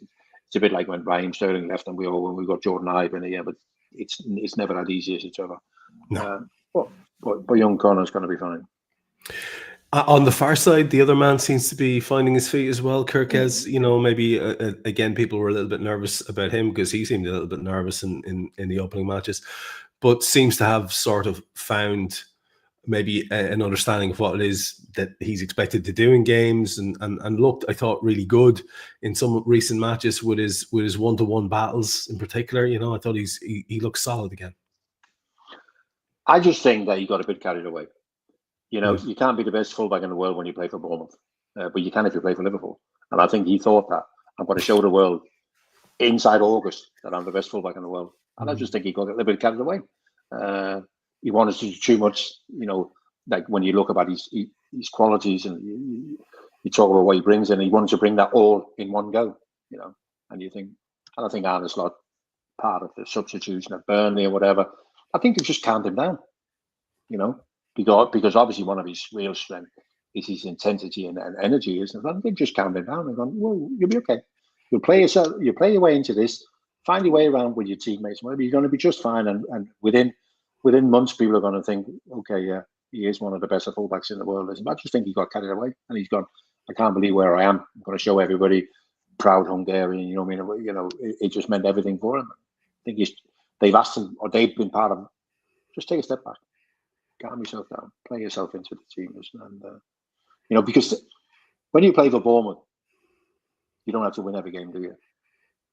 [SPEAKER 2] a bit like when Raheem Sterling left and when we got Jordan Ibe in here, but it's never that easy, is it, Trevor?
[SPEAKER 1] No.
[SPEAKER 2] But young Connor's going to be fine.
[SPEAKER 1] On the far side, the other man seems to be finding his feet as well. Kirkez, you know, maybe again, people were a little bit nervous about him because he seemed a little bit nervous in the opening matches, but seems to have sort of found maybe an understanding of what it is that he's expected to do in games, and looked, I thought, really good in some recent matches with his one-to-one battles in particular. You know, I thought he looks solid again. I
[SPEAKER 2] just think that he got a bit carried away. You know, you can't be the best fullback in the world when you play for Bournemouth, but you can if you play for Liverpool. And I think he thought that I'm going to show the world inside August that I'm the best fullback in the world. And I just think he got a little bit carried away. He wanted to do too much, you know, like when you look about his qualities and you talk about what he brings, and he wanted to bring that all in one go, you know. And you think, I don't think Arne Slot, part of the substitution at Burnley or whatever, I think they've just calmed him down, you know, because obviously one of his real strength is his intensity and energy, isn't it? They've just calmed him down and gone, well, you'll be okay. You'll play your way into this, find your way around with your teammates, whatever, you're going to be just fine. And within months, people are going to think, okay, yeah, he is one of the best fullbacks in the world. I just think he got carried away and he's gone, I can't believe where I am. I'm going to show everybody, proud Hungarian, you know what I mean? You know, it just meant everything for him. I think they've asked him, or they've been part of, just take a step back, calm yourself down, play yourself into the team. And, you know, because when you play for Bournemouth, you don't have to win every game, do you?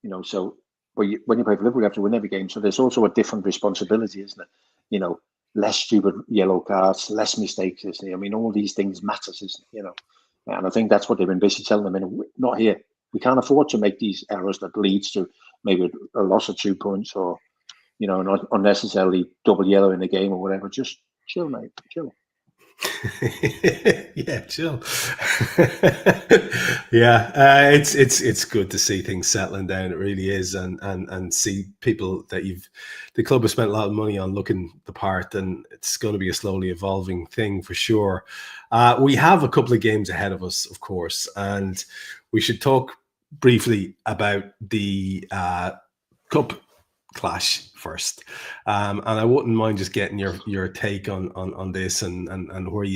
[SPEAKER 2] You know, so when you play for Liverpool, you have to win every game. So there's also a different responsibility, isn't it? You know, less stupid yellow cards, less mistakes, isn't it? I mean, all these things matters, isn't it? You know, and I think that's what they've been basically telling them. And not here. We can't afford to make these errors that leads to maybe a loss of 2 points, or, you know, not unnecessarily double yellow in the game or whatever. Just chill, mate. Chill.
[SPEAKER 1] Yeah, chill. Yeah, it's good to see things settling down. It really is, and see people that the club has spent a lot of money on looking the part, and it's going to be a slowly evolving thing for sure. We have a couple of games ahead of us, of course, and we should talk briefly about the cup clash first, and I wouldn't mind just getting your take on this and what do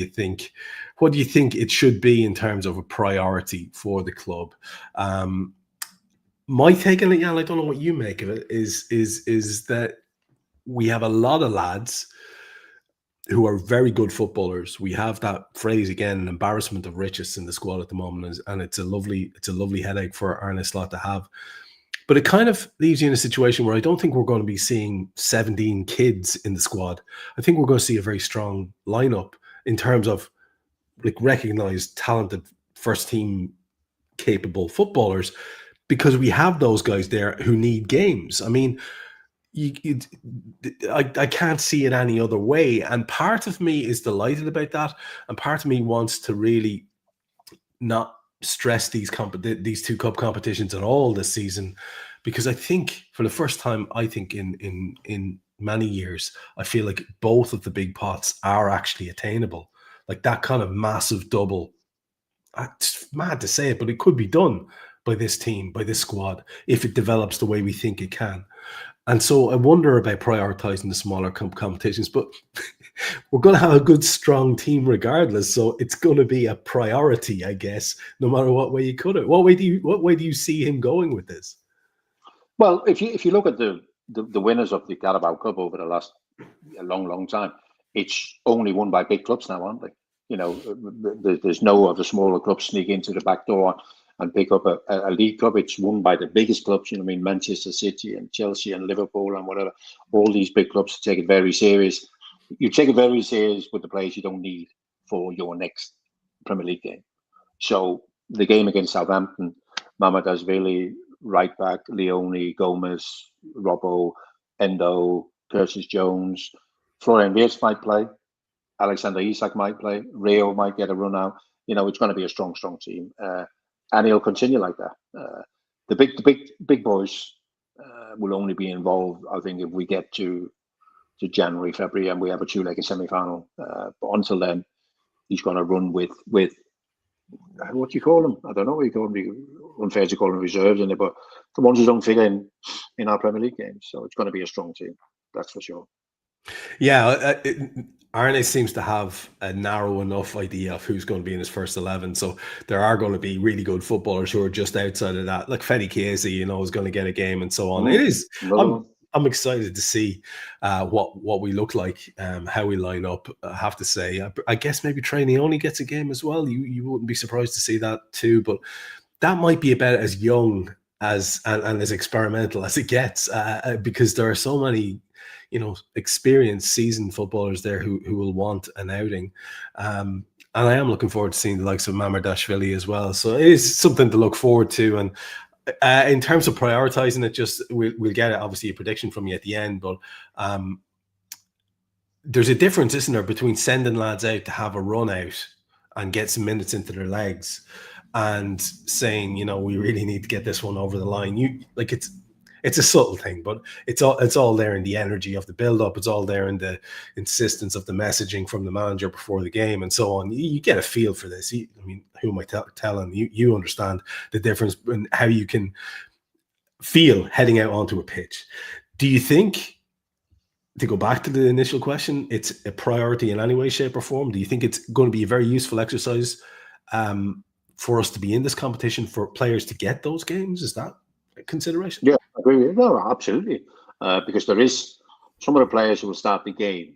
[SPEAKER 1] you think it should be in terms of a priority for the club. My take on it, Jan, I don't know what you make of it, is that we have a lot of lads who are very good footballers. We have that phrase again, an embarrassment of riches in the squad at the moment, and it's a lovely headache for Arne Slot to have. But it kind of leaves you in a situation where I don't think we're going to be seeing 17 kids in the squad. I think we're going to see a very strong lineup in terms of like recognized, talented, first team capable footballers, because we have those guys there who need games. I mean, I can't see it any other way. And part of me is delighted about that. And part of me wants to really not stress these two cup competitions at all this season, because I think for the first time, I think in many years, I feel like both of the big pots are actually attainable. Like that kind of massive double. It's mad to say it, but it could be done by this team, by this squad, if it develops the way we think it can. And so I wonder about prioritizing the smaller competitions, but we're going to have a good, strong team regardless. So it's going to be a priority, I guess, no matter what way you cut it. What way do you see him going with this?
[SPEAKER 2] Well, if you look at the winners of the Carabao Cup over the last long time, it's only won by big clubs now, aren't they? You know, there's no other smaller clubs sneak into the back door and pick up a league club. It's won by the biggest clubs, you know, I mean, Manchester City and Chelsea and Liverpool and whatever. All these big clubs take it very serious. You take it very serious with the players you don't need for your next Premier League game. So the game against Southampton, Mamardashvili right back, Leone, Gomez, Robbo, Endo, Curtis Jones, Florian Wirtz might play, Alexander Isak might play, Rio might get a run out. It's going to be a strong team, and he'll continue like that. The big boys will only be involved, I think, if we get to January, February, and we have a two-legged semi-final. But until then, he's going to run with what do you call them? I don't know what you call them. Unfair to call them reserves in it, but the ones who don't figure in our Premier League games. So it's going to be a strong team, that's for sure.
[SPEAKER 1] Yeah, Arne seems to have a narrow enough idea of who's going to be in his first 11. So there are going to be really good footballers who are just outside of that. Like Fede Chiesi, is going to get a game and so on. It is. I'm excited to see what we look like, how we line up. I have to say, I guess maybe Trainee only gets a game as well. You wouldn't be surprised to see that too. But that might be about as young and as experimental as it gets, because there are so many, experienced, seasoned footballers there who will want an outing. And I am looking forward to seeing the likes of Mamardashvili as well. So it is something to look forward to. And in terms of prioritizing it, we'll get obviously a prediction from you at the end, but there's a difference, isn't there, between sending lads out to have a run out and get some minutes into their legs and saying, we really need to get this one over the line. It's a subtle thing, but it's all there in the energy of the build-up. It's all there in the insistence of the messaging from the manager before the game and so on. You get a feel for this. Who am I telling? You understand the difference in how you can feel heading out onto a pitch. Do you think, to go back to the initial question, it's a priority in any way, shape, or form? Do you think it's going to be a very useful exercise for us to be in this competition, for players to get those games? Is that a consideration?
[SPEAKER 2] Yeah, I agree with you. No, absolutely. Because there is some of the players who will start the game.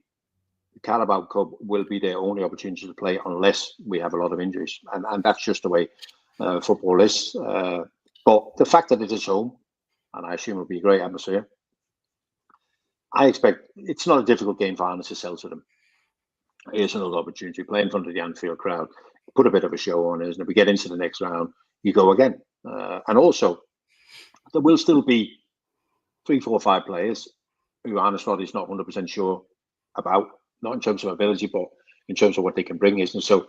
[SPEAKER 2] The Carabao Cup will be their only opportunity to play unless we have a lot of injuries. And that's just the way football is. But the fact that it is home, and I assume it'll be a great atmosphere, I expect it's not a difficult game for Arne to sell to them. Here's another opportunity. Play in front of the Anfield crowd, put a bit of a show on, isn't it? We get into the next round, you go again. And also, there will still be 3, 4, 5 players who Arne Slot is not 100% sure about, not in terms of ability, but in terms of what they can bring, isn't it? So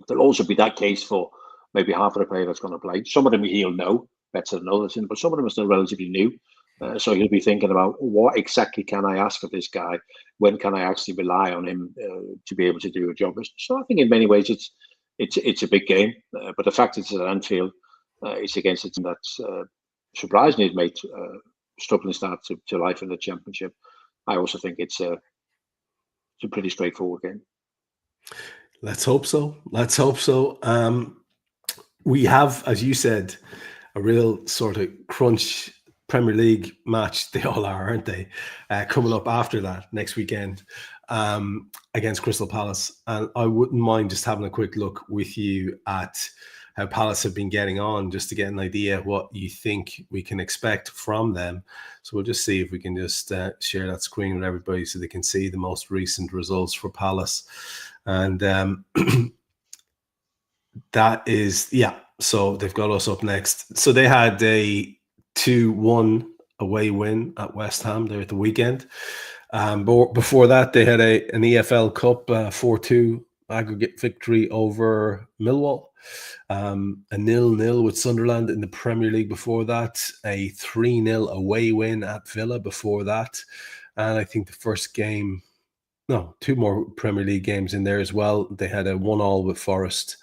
[SPEAKER 2] there'll also be that case for maybe half of the player that's going to play. Some of them he'll know better than others, but some of them are still relatively new. So he'll be thinking about, what exactly can I ask of this guy? When can I actually rely on him to be able to do a job? So I think in many ways it's a big game, but the fact it's at Anfield, it's against a team that's surprisingly made struggling start to life in the Championship. I also think it's a pretty straightforward game.
[SPEAKER 1] Let's hope so. We have, as you said, a real sort of crunch Premier League match. They all are, aren't they? Coming up after that next weekend against Crystal Palace. And I wouldn't mind just having a quick look with you at how Palace have been getting on, just to get an idea of what you think we can expect from them. So we'll just see if we can just share that screen with everybody so they can see the most recent results for Palace. And that is, so they've got us up next. So they had a 2-1 away win at West Ham there at the weekend. But before that, they had an EFL Cup 4-2 aggregate victory over Millwall. A 0-0 with Sunderland in the Premier League before that. A 3-0 away win at Villa before that. And I think the first game, two more Premier League games in there as well. They had a 1-1 with Forest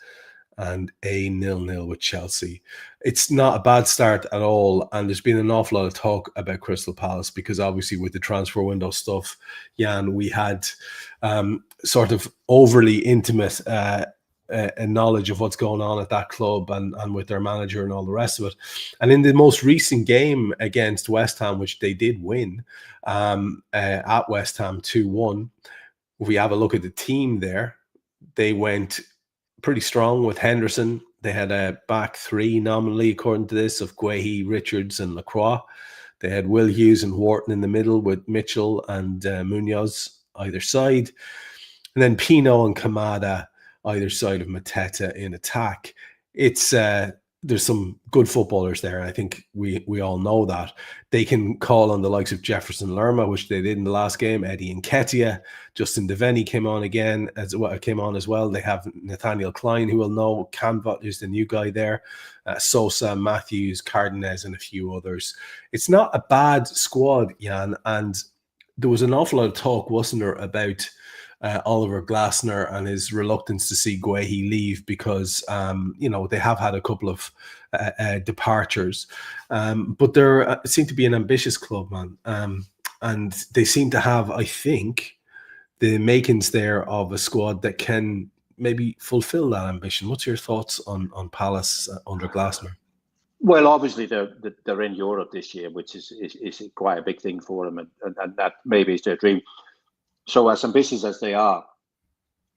[SPEAKER 1] and a 0-0 with Chelsea. It's not a bad start at all, and there's been an awful lot of talk about Crystal Palace because obviously with the transfer window stuff, Jan, we had sort of overly intimate knowledge of what's going on at that club and with their manager and all the rest of it. And in the most recent game against West Ham, which they did win at West Ham 2-1, if we have a look at the team there, they went pretty strong with Henderson. They had a back three nominally, according to this, of Guehi, Richards and Lacroix. They had Will Hughes and Wharton in the middle with Mitchell and Munoz either side. And then Pino and Kamada either side of Mateta in attack. It's there's some good footballers there. And I think we all know that. They can call on the likes of Jefferson Lerma, which they did in the last game. Eddie Nketiah, Justin Devaney came on as well. They have Nathaniel Klein, who will know. Canvot is the new guy there. Sosa, Matthews, Cardenas, and a few others. It's not a bad squad, Jan. And there was an awful lot of talk, wasn't there, about Oliver Glasner and his reluctance to see Guehi leave because, they have had a couple of departures. But they seem to be an ambitious club, man. And they seem to have, I think, the makings there of a squad that can maybe fulfill that ambition. What's your thoughts on Palace under Glasner?
[SPEAKER 2] Well, obviously they're in Europe this year, which is quite a big thing for them, and that maybe is their dream. So as ambitious as they are,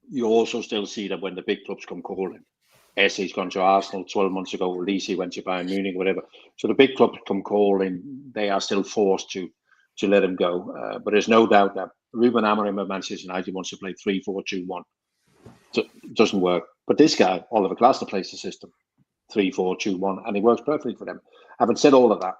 [SPEAKER 2] you also still see that when the big clubs come calling, Esse's gone to Arsenal 12 months ago, Lisi went to Bayern Munich, whatever. So the big clubs come calling, they are still forced to let him go. But there's no doubt that Ruben Amorim of Manchester United wants to play 3-4-2-1. So it doesn't work. But this guy, Oliver Glasner, plays the system 3-4-2-1, and it works perfectly for them. Having said all of that,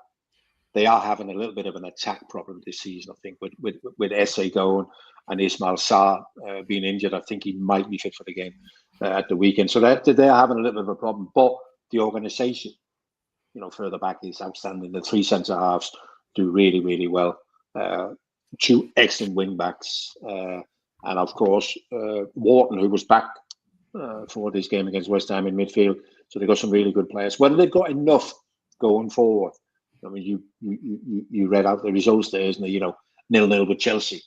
[SPEAKER 2] they are having a little bit of an attack problem this season, I think, with Esse going and Ismail Sarr being injured. I think he might be fit for the game at the weekend. So they're having a little bit of a problem. But the organisation, further back is outstanding. The three centre-halves do really, really well. Two excellent wing-backs. And, of course, Wharton, who was back for this game against West Ham in midfield. So they've got some really good players. Whether they've got enough going forward, I mean, you read out the results there, isn't it? 0-0 with Chelsea.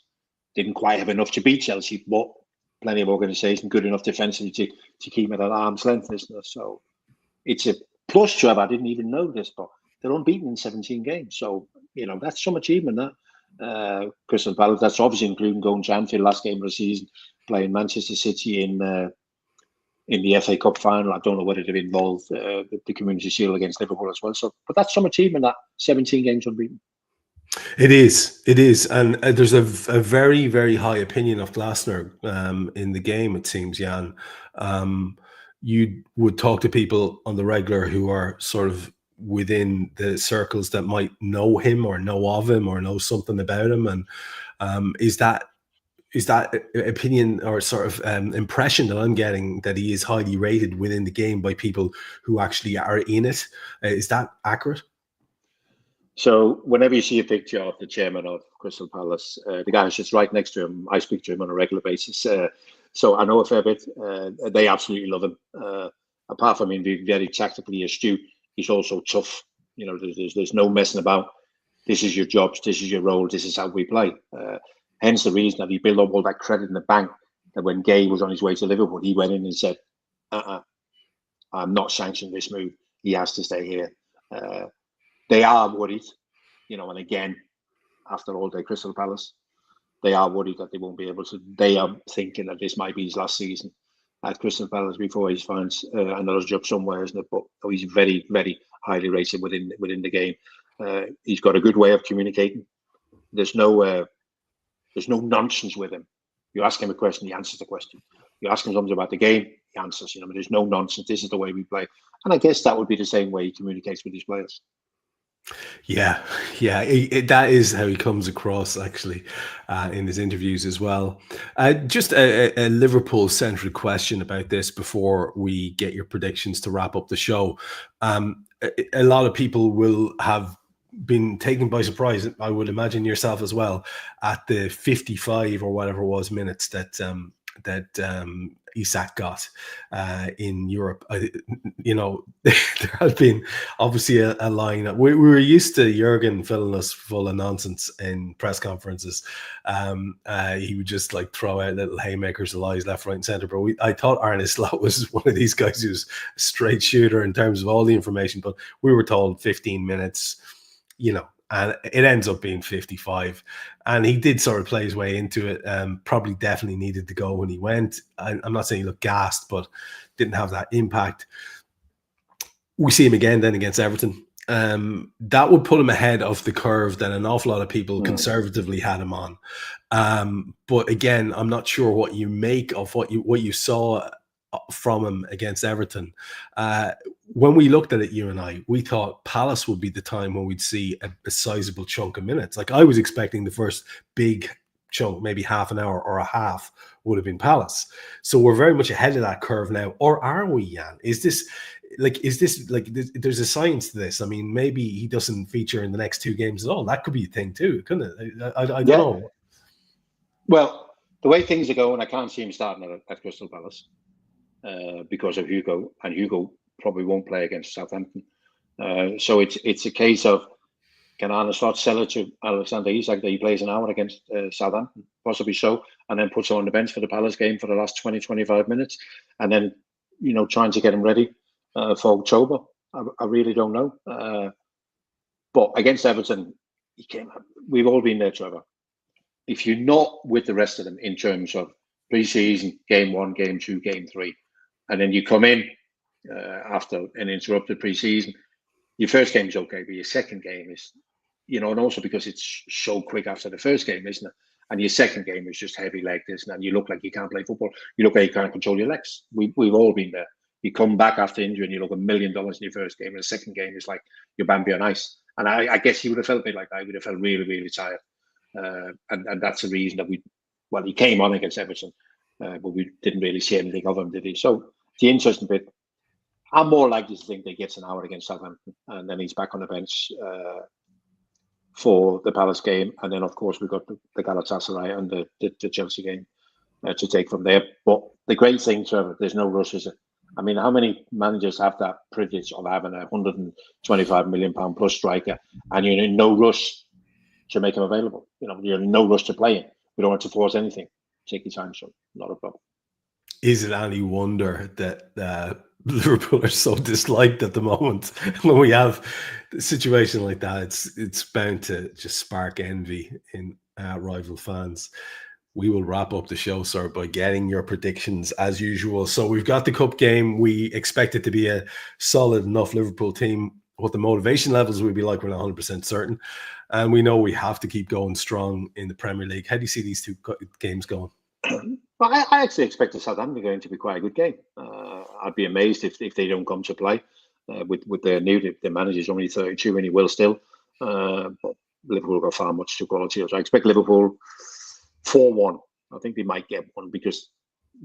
[SPEAKER 2] Didn't quite have enough to beat Chelsea, but plenty of organisation, good enough defensively to keep it at arm's length, isn't it? So it's a plus, Trev. I didn't even know this, but they're unbeaten in 17 games. So, that's some achievement, that. Crystal Palace, that's obviously including going to Anfield last game of the season, playing Manchester City in the FA Cup final. I don't know whether they've involved the Community Shield against Liverpool as well. So, but that's some achievement, that 17 games unbeaten.
[SPEAKER 1] It is, and there's a very, very high opinion of Glasner in the game. It seems, Jan. You would talk to people on the regular who are sort of within the circles that might know him or know of him or know something about him, and is that opinion or sort of impression that I'm getting that he is highly rated within the game by people who actually are in it? Is that accurate?
[SPEAKER 2] So whenever you see a picture of the chairman of Crystal Palace, the guy who's just right next to him, I speak to him on a regular basis. So I know a fair bit. They absolutely love him. Apart from him being very tactically astute, he's also tough. There's no messing about. This is your jobs. This is your role. This is how we play. Hence the reason that he built up all that credit in the bank, that when Gay was on his way to Liverpool, he went in and said, I'm not sanctioning this move. He has to stay here. They are worried, and again, after all day Crystal Palace, they are worried that they won't be able to. They are thinking that this might be his last season at Crystal Palace before he finds another job somewhere, isn't it? But he's very, very highly rated within the game. He's got a good way of communicating. There's no nonsense with him. You ask him a question, he answers the question. You ask him something about the game, he answers. There's no nonsense. This is the way we play, and I guess that would be the same way he communicates with his players.
[SPEAKER 1] Yeah, that is how he comes across, actually, in his interviews as well. Just a Liverpool-centric question about this before we get your predictions to wrap up the show. A lot of people will have been taken by surprise, I would imagine yourself as well, at the 55 or whatever it was minutes that Isak got in Europe. There has been obviously a line. We were used to Jurgen filling us full of nonsense in press conferences. He would just throw out little haymakers of lies left, right, and centre. But I thought Arne Slot was one of these guys who's a straight shooter in terms of all the information. But we were told 15 minutes, and it ends up being 55. And he did sort of play his way into it. Probably definitely needed to go when he went. I'm not saying he looked gassed, but didn't have that impact. We see him again then against Everton. That would put him ahead of the curve that an awful lot of people conservatively had him on. But again, I'm not sure what you make of what you saw from him against Everton. when we looked at it, you and I, we thought Palace would be the time when we'd see a sizable chunk of minutes. Like I was expecting the first big chunk, maybe half an hour or a half, would have been Palace. So we're very much ahead of that curve now. Or are we, Jan? Is this there's a science to this? I mean, maybe he doesn't feature in the next 2 games at all. That could be a thing too, couldn't it? I don't know.
[SPEAKER 2] Well, the way things are going, I can't see him starting at Crystal Palace because of Hugo, and Hugo probably won't play against Southampton. So it's a case of, can Arne Slot sell it to Alexander Isak that he plays an hour against Southampton? Possibly so, and then puts him on the bench for the Palace game for the last 20, 25 minutes, and then, trying to get him ready for October. I really don't know. But against Everton, he came up. We've all been there, Trevor. If you're not with the rest of them in terms of pre-season, game 1, game 2, game 3, and then you come in after an interrupted pre-season, your first game is okay, but your second game is, and also because it's so quick after the first game, isn't it? And your second game is just heavy legged, isn't it? And you look like you can't play football. You look like you can't control your legs. We've all been there. You come back after injury and you look $1 million in your first game, and the second game is like you're Bambi on ice. And I guess he would have felt a bit like that. He would have felt really, really tired. And that's the reason that he came on against Everton, but we didn't really see anything of him, did he? So the interesting bit, I'm more likely to think that he gets an hour against Southampton, and then he's back on the bench for the Palace game. And then, of course, we've got the Galatasaray and the Chelsea game to take from there. But the great thing, Trevor, there's no rush, is it? I mean, how many managers have that privilege of having a £125 million plus striker, and you're in no rush to make him available? You're in no rush to play him. We don't want to force anything. Take your time, so not a problem.
[SPEAKER 1] Is it any wonder that Liverpool are so disliked at the moment? When we have a situation like that, it's bound to just spark envy in rival fans. We will wrap up the show, sir, by getting your predictions as usual. So we've got the cup game. We expect it to be a solid enough Liverpool team. What the motivation levels will be like, we're not 100% certain. And we know we have to keep going strong in the Premier League. How do you see these 2 games going?
[SPEAKER 2] Well, I actually expect the Southampton game to be quite a good game. I'd be amazed if they don't come to play with their manager's only 32, and he will still. But Liverpool got far much too quality. So I expect Liverpool 4-1. I think they might get one because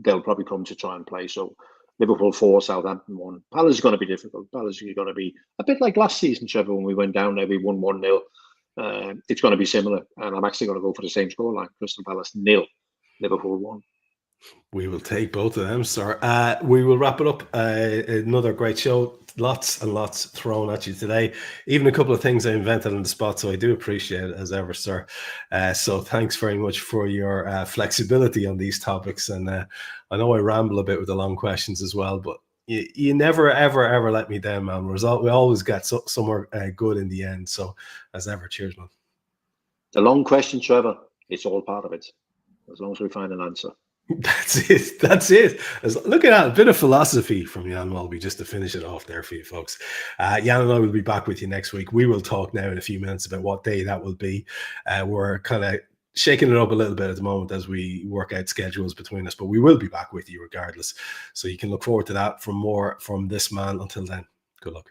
[SPEAKER 2] they'll probably come to try and play. So Liverpool 4, Southampton 1. Palace is going to be difficult. Palace is going to be a bit like last season, Trevor, when we went down there, we won 1-0. It's going to be similar. And I'm actually going to go for the same scoreline. Crystal Palace 0, Liverpool 1.
[SPEAKER 1] We will take both of them, sir. We will wrap it up. Another great show. Lots and lots thrown at you today. Even a couple of things I invented on the spot, so I do appreciate it as ever, sir. So thanks very much for your flexibility on these topics. And I know I ramble a bit with the long questions as well, but you never, ever, ever let me down, man. We always get somewhere good in the end. So as ever, cheers, man.
[SPEAKER 2] The long question, Trevor, it's all part of it. As long as we find an answer.
[SPEAKER 1] That's it. Look at that, a bit of philosophy from Jan Molby just to finish it off there for you folks. Jan and I will be back with you next week. We will talk now in a few minutes about what day that will be. We're kind of shaking it up a little bit at the moment as we work out schedules between us, but we will be back with you regardless. So you can look forward to that for more from this man. Until then, good luck.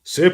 [SPEAKER 1] Super.